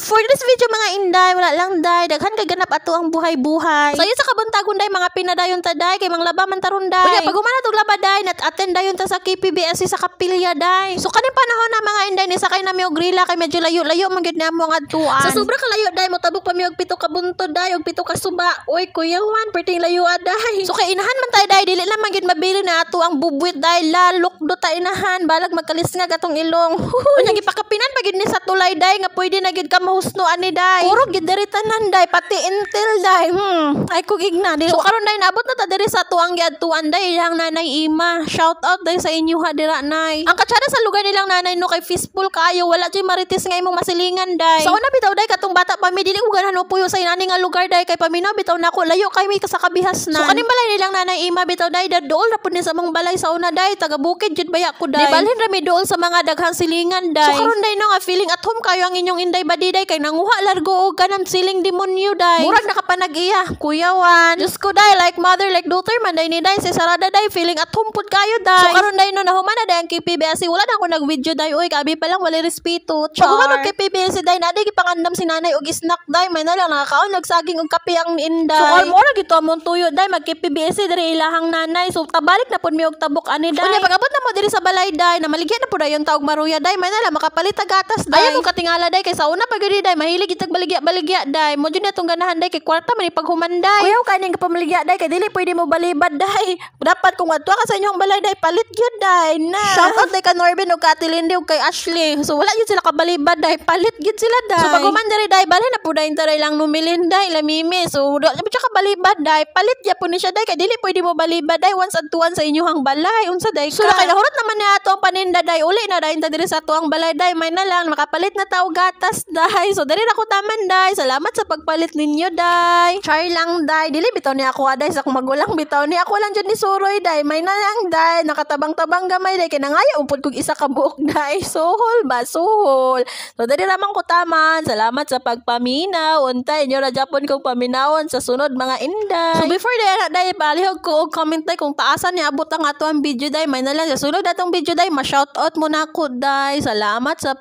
For this video mga inday, wala lang day, daghan kaganap ato ang buhay-buhay. So sa kabuntagon day mga pinadayon ta day kay manglaba man taron day. Kunya pag humana tog laba day, nat-attend dayon ta sa KPBSC sa Kapilya day. So kaning panahon na mga inday ni sakay na mi og grila kay medyo layo-layo man gid namo ang adtuan. Sa sobra ka layo day, motabok pa mi og pito ka buntod day og pito ka suba. Oy kuya Juan, perting layo day. So kay inahan man tay day, dili na man gid mabili na ato ang bubwit day, lalok do ta inahan balag magkalisngag atong ilong. Unya gipakapinan pa gid ni sa tulay day nga pwede na gid ka mahusno ani day. Puro gid diri tanan day, pati intel day. Ay ko gigna dili. So karon day naabot na ta diri sa tuang giadtuan day ilang nanay Ima. Shout out day sa inyo ha dira nay. Ang katsada sa lugar nilang nanay no kay fistful kayo, wala jay marites nga imong masilingan day. So una bitaw day katong bata pa mi dili ko ganahan puyo sa inani nga lugar day kay paminaw bitaw nako layo kay mi sa kabihas na. So kaning balay nilang nanay Ima bitaw day dadol ra pud ni sa among balay sa una day, taga bukid jud baya ko day. Di balhin ra mi dool sa mga daghang silingan day. So karon day no nga feeling at home kayo ang inyong inday badi day kay nanguha largo og kanang siling demonyo day. Murag nakapanag-iya, Kuya Juan. Diyos ko day, like mother, like daughter man day ni day, si Sarada day, feeling at home pud kayo day. So karon day no nahumana day ang KPBSC, wala na ako nag-video day, oy kabi pa lang wala respeto. Pag humana KPBSC day, na di gipangandam si nanay og snack day, may nalang nakakaon nagsaging og kape ang inday. So all mo ra gito among tuyo day, mag KPBSC diri ilahang nanay. So tabalik na pud mi og tabok ani day. Unya pag-abot na mo diri sa balay day, na maligya na pud dayon taog maruya day, may nalang makapalit gatas day. Ayaw ko katingala day kay sa una pag day, mahilig itag baligya day. Mo jud na tong ganahan day kay kwarta man paghumanday. Kuyaw kaning kapamaligya day kay dili pwede mo balibad day. Dapat kung adto ka sa inyong balay day, palit gyud day na. Shout out day ka Norbin ug Ate Lindy ug kay Ashley. So wala gyud sila kabalibad day, palit gyud sila day. So pag humandari day, balhin na pud day taray lang numilin day lamimi. So do ka balibad day, palit gyud pud ni siya day kay dili pwede mo balibad day once adtuan sa inyong balay. Unsa day ka? So kay nahurot naman na ato ang paninda day, uli na day ta diri sa tuang balay day, may na lang makapalit na tao gatas day. So dali na ko taman day. Salamat sa pagpalit ninyo day. Char lang day. Dili bitaw ni ako day sa magulang bitaw ni ako lang jud ni suroy day. May na lang day. Nakatabang-tabang gamay day. Kinangaya umpod kog isa ka buok day. Suhol ba? Suhol. So dali ramang ko taman. Salamat sa pagpaminaw. Untay inyo ra Japon kog paminawon sa sunod mga inday. So before day palihog ko og comment day kung taasan ni abot ang ato ang video day. May na lang sa sunod atong video day. Ma-shout out mo na ko day. Salamat sa